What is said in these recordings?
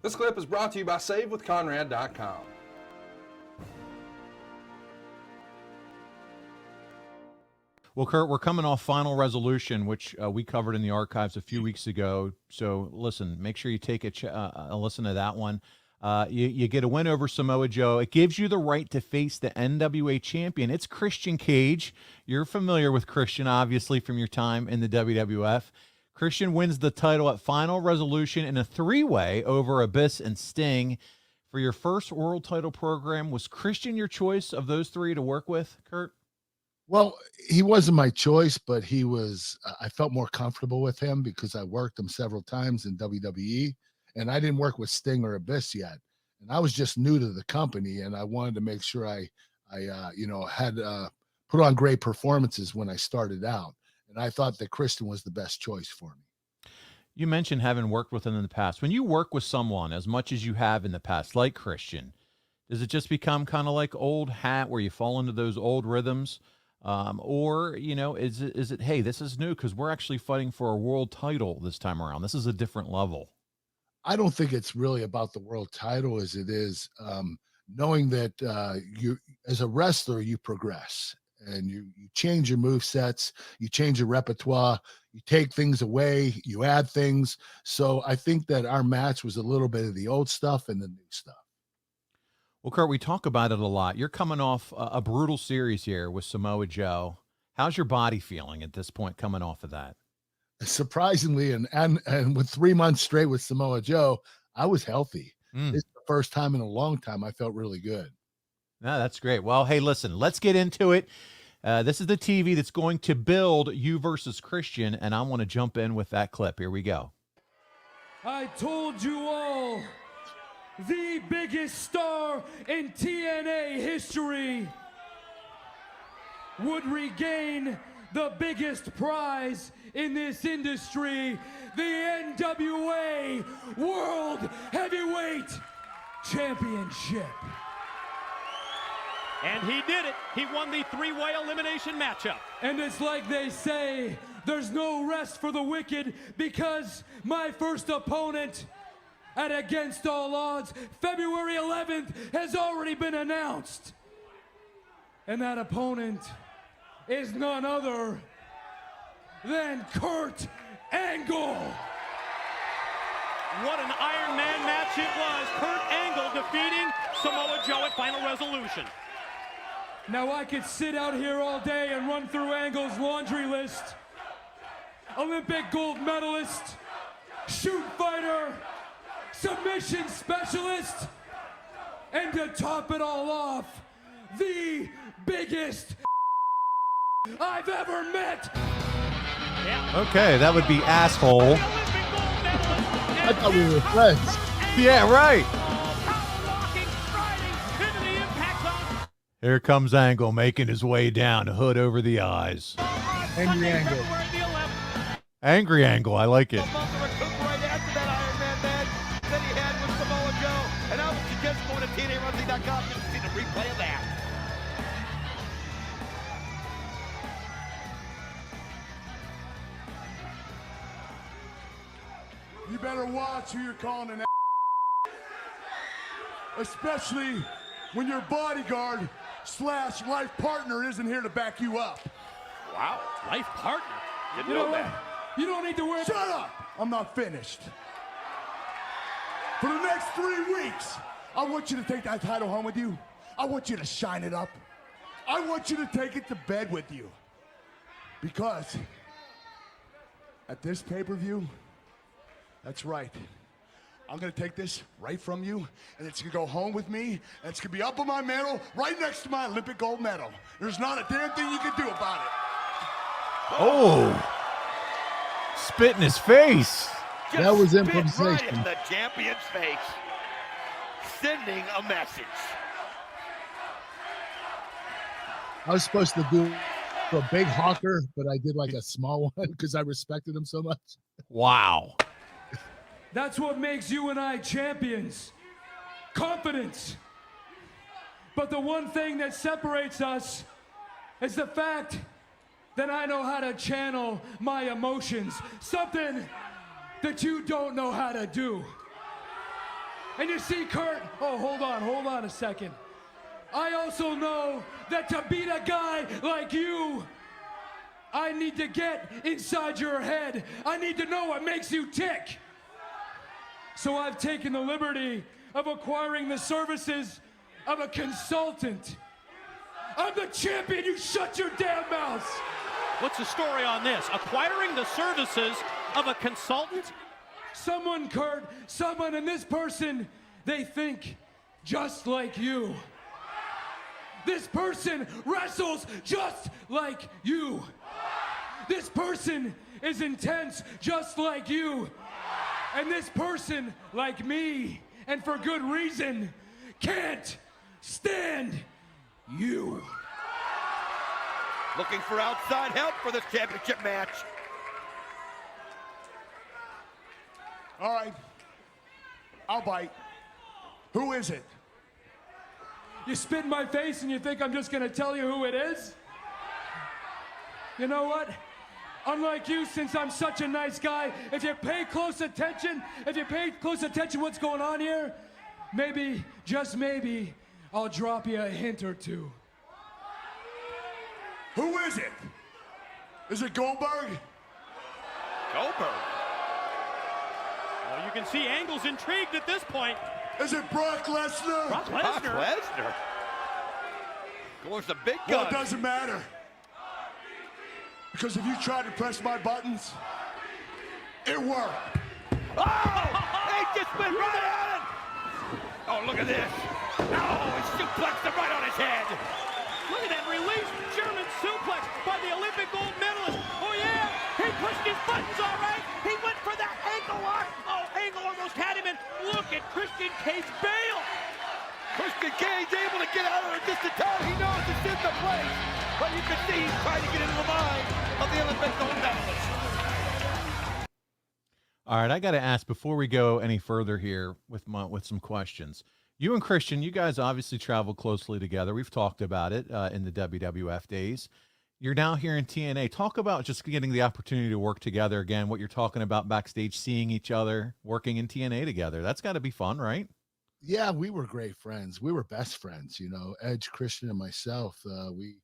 This clip is brought to you by SaveWithConrad.com. Well, Kurt, we're coming off Final Resolution, which we covered in the archives a few weeks ago. So listen, make sure you take a listen to that one. You get a win over Samoa Joe. It gives you the right to face the NWA champion. It's Christian Cage. You're familiar with Christian, obviously, from your time in the WWF. Christian wins the title at Final Resolution in a three-way over Abyss and Sting. For your first world title program, was Christian your choice of those three to work with, Kurt? Well, he wasn't my choice, but he was. I felt more comfortable with him because I worked him several times in WWE, and I didn't work with Sting or Abyss yet. And I was just new to the company, and I wanted to make sure I had put on great performances when I started out. And I thought that Christian was the best choice for me. You mentioned having worked with him in the past. When you work with someone as much as you have in the past, like Christian, does it just become kind of like old hat where you fall into those old rhythms? Or, is it, hey, this is new because we're actually fighting for a world title this time around. This is a different level. I don't think it's really about the world title as it is knowing that you, as a wrestler, you progress and you change your move sets, you change your repertoire, you take things away, you add things. So I think that our match was a little bit of the old stuff and the new stuff. Well, Kurt, we talk about it a lot. You're coming off a brutal series here with Samoa Joe. How's your body feeling at this point coming off of that? Surprisingly, and with 3 months straight with Samoa Joe, I was healthy. This is the first time in a long time I felt really good. No, that's great. Well, hey, listen, let's get into it. This is the TV that's going to build you versus Christian, and I want to jump in with that clip. Here we go. I told you all, the biggest star in TNA history would regain the biggest prize in this industry, the NWA World Heavyweight Championship. And he did it. He won the three-way elimination matchup. And it's like they say, there's no rest for the wicked, because my first opponent at Against All Odds, February 11th, has already been announced. And that opponent is none other than Kurt Angle. What an Iron Man match it was. Kurt Angle defeating Samoa Joe at Final Resolution. Now I could sit out here all day and run through Angle's laundry list. Olympic gold medalist, shoot fighter, submission specialist, and to top it all off, the biggest I've ever met. Yeah. Okay, that would be asshole. I thought we were friends. Yeah, right. Here comes Angle making his way down, hood over the eyes. Angry Angle. Angry Angle, I like it. You better watch who you're calling an especially when your bodyguard / life partner isn't here to back you up. Wow, life partner. Didn't You know know what? that. You don't need to worry. Shut up! I'm not finished. For the next 3 weeks, I want you to take that title home with you. I want you to shine it up. I want you to take it to bed with you. Because at this pay-per-view, that's right, I'm gonna take this right from you, and it's gonna go home with me, and it's gonna be up on my mantle right next to my Olympic gold medal. There's not a damn thing you can do about it. Oh, spit in his face. Just That was spit improvisation. right in the champion's face, sending a message. I was supposed to do a big hawker, but I did like a small one because I respected him so much. Wow. That's what makes you and I champions. Confidence. But the one thing that separates us is the fact that I know how to channel my emotions. Something that you don't know how to do. And you see, Kurt, oh, hold on a second. I also know that to beat a guy like you, I need to get inside your head. I need to know what makes you tick. So I've taken the liberty of acquiring the services of a consultant. I'm the champion, you shut your damn mouths. What's the story on this? Acquiring the services of a consultant? Someone, Kurt, someone, and this person, they think just like you. This person wrestles just like you. This person is intense just like you. And this person, like me, and for good reason, can't stand you. Looking for outside help for this championship match. All right. I'll bite. Who is it? You spit in my face and you think I'm just gonna tell you who it is? You know what? Unlike you, since I'm such a nice guy, if you pay close attention what's going on here, maybe, just maybe, I'll drop you a hint or two. Who is it? Is it Goldberg? Goldberg. Well, you can see Angle's intrigued at this point. Is it Brock Lesnar? Brock Brock Lesnar. Lesnar. Goes the big Well, gun. it doesn't matter. Because if you try to press my buttons, it worked. Oh! They just went right at it! Oh, look at this. Oh, he suplexed him right on his head. Look at that release German suplex by the Olympic gold medalist. Oh, yeah. He pushed his buttons all right. He went for the ankle lock. Oh, Angle almost had him. And look at Christian Cage bail. Christian Cage able to get out of it just in time. He knows it's in the place. But you can see he's trying to get into the mind of the Olympic gold medalist. All right, I got to ask before we go any further here with some questions. You and Christian, you guys obviously travel closely together. We've talked about it in the WWF days. You're now here in TNA. Talk about just getting the opportunity to work together again, what you're talking about backstage, seeing each other, working in TNA together. That's got to be fun, right? Yeah, we were great friends. We were best friends, you know, Edge, Christian, and myself. We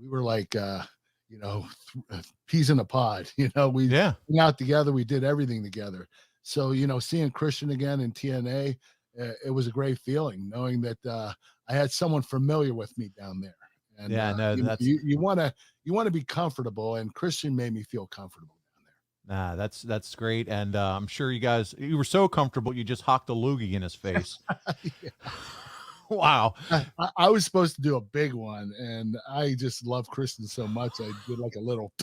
were like, peas in a pod, you know, we hung out together. We did everything together. So, you know, seeing Christian again in TNA, it was a great feeling knowing that I had someone familiar with me down there. And you want to be comfortable, and Christian made me feel comfortable down there. That's great. And I'm sure you were so comfortable you just hocked a loogie in his face. Wow. I was supposed to do a big one, and I just love Christian so much I did like a little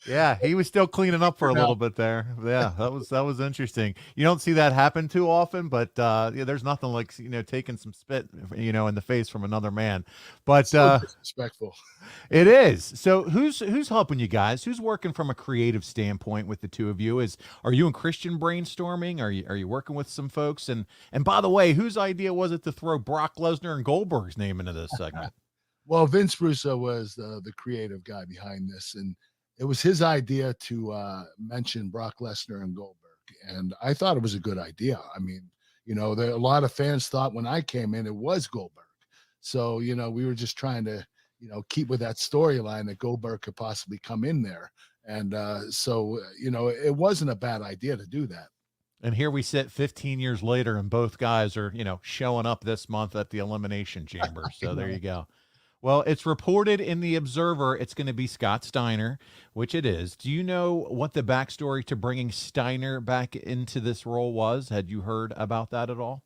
Yeah, he was still cleaning up for a little bit there. Yeah, that was interesting. You don't see that happen too often, but there's nothing like taking some spit in the face from another man. But so disrespectful. It is. So who's helping you guys? Who's working from a creative standpoint with the two of you? Are you and Christian brainstorming? Are you working with some folks? And by the way, whose idea was it to throw Brock Lesnar and Goldberg's name into this segment? Well, Vince Russo was the creative guy behind this, and it was his idea to mention Brock Lesnar and Goldberg. And I thought it was a good idea. I mean, a lot of fans thought when I came in, it was Goldberg. So, we were just trying to, keep with that storyline that Goldberg could possibly come in there. And so, it wasn't a bad idea to do that. And here we sit 15 years later, and both guys are, showing up this month at the Elimination Chamber. So there you go. Well, it's reported in the Observer it's going to be Scott Steiner, which it is. Do you know what the backstory to bringing Steiner back into this role was? Had you heard about that at all?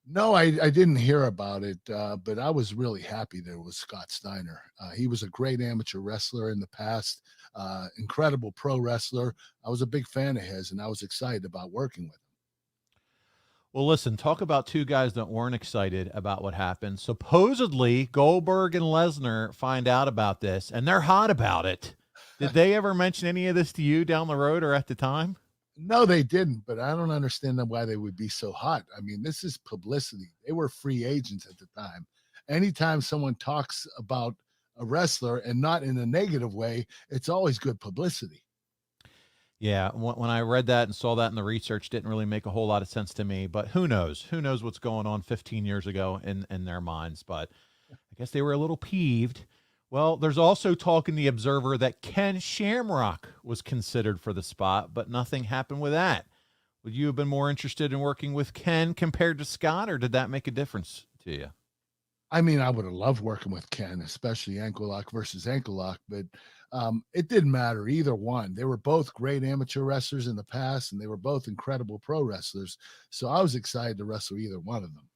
No, I didn't hear about it, but I was really happy there was Scott Steiner. He was a great amateur wrestler in the past, incredible pro wrestler. I was a big fan of his, and I was excited about working with him. Well, listen, talk about two guys that weren't excited about what happened. Supposedly, Goldberg and Lesnar find out about this, and they're hot about it. Did they ever mention any of this to you down the road or at the time? No, they didn't, but I don't understand why they would be so hot. I mean, this is publicity. They were free agents at the time. Anytime someone talks about a wrestler and not in a negative way, it's always good publicity. Yeah, when I read that and saw that in the research, didn't really make a whole lot of sense to me. But who knows? Who knows what's going on 15 years ago in their minds? But I guess they were a little peeved. Well, there's also talk in the Observer that Ken Shamrock was considered for the spot, but nothing happened with that. Would you have been more interested in working with Ken compared to Scott, or did that make a difference to you? I mean, I would have loved working with Ken, especially ankle lock versus ankle lock, but it didn't matter either one. They were both great amateur wrestlers in the past, and they were both incredible pro wrestlers. So I was excited to wrestle either one of them.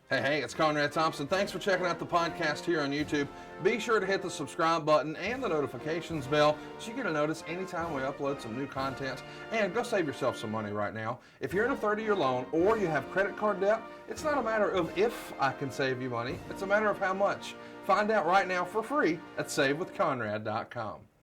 Hey, it's Conrad Thompson. Thanks for checking out the podcast here on YouTube. Be sure to hit the subscribe button and the notifications bell so you get a notice anytime we upload some new content. And go save yourself some money right now. If you're in a 30-year loan or you have credit card debt, it's not a matter of if I can save you money. It's a matter of how much. Find out right now for free at SaveWithConrad.com.